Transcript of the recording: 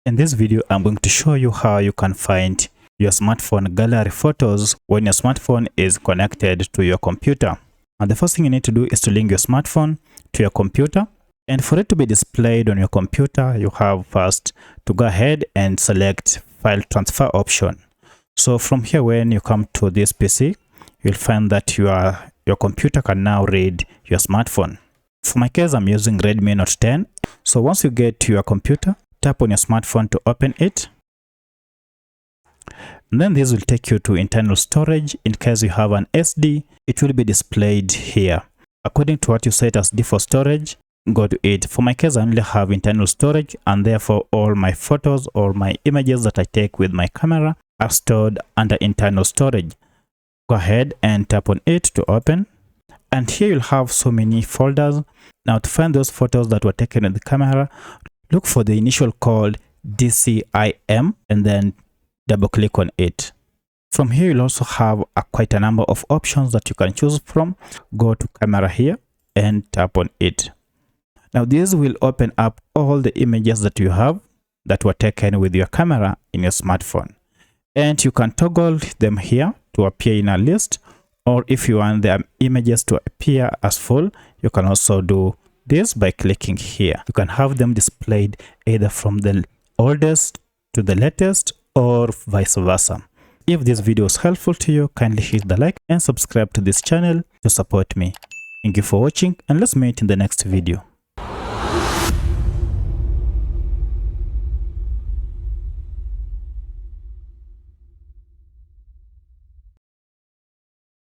In this video, I'm going to show you how you can find your smartphone gallery photos when your smartphone is connected to your computer. And the first thing you need to do is to link your smartphone to your computer. And for it to be displayed on your computer, you have first to go ahead and select file transfer option. So from here, when you come to this PC, you'll find that your computer can now read your smartphone. For my case, I'm using Redmi Note 10. So once you get to your computer, tap on your smartphone to open it. And then this will take you to internal storage. In case you have an SD, it will be displayed here. According to what you set as default storage, go to it. For my case, I only have internal storage, and therefore all my photos or my images that I take with my camera are stored under internal storage. Go ahead and tap on it to open. And here you'll have so many folders. Now to find those photos that were taken with the camera, look for the initial called DCIM and then double click on it. From here, you'll also have quite a number of options that you can choose from. Go to camera here and tap on it. Now this will open up all the images that you have that were taken with your camera in your smartphone. And you can toggle them here to appear in a list, or if you want the images to appear as full, you can also do this by clicking here. You can have them displayed either from the oldest to the latest or vice versa. If this video is helpful to you, kindly hit the like and subscribe to this channel to support me. Thank you for watching, and let's meet in the next video.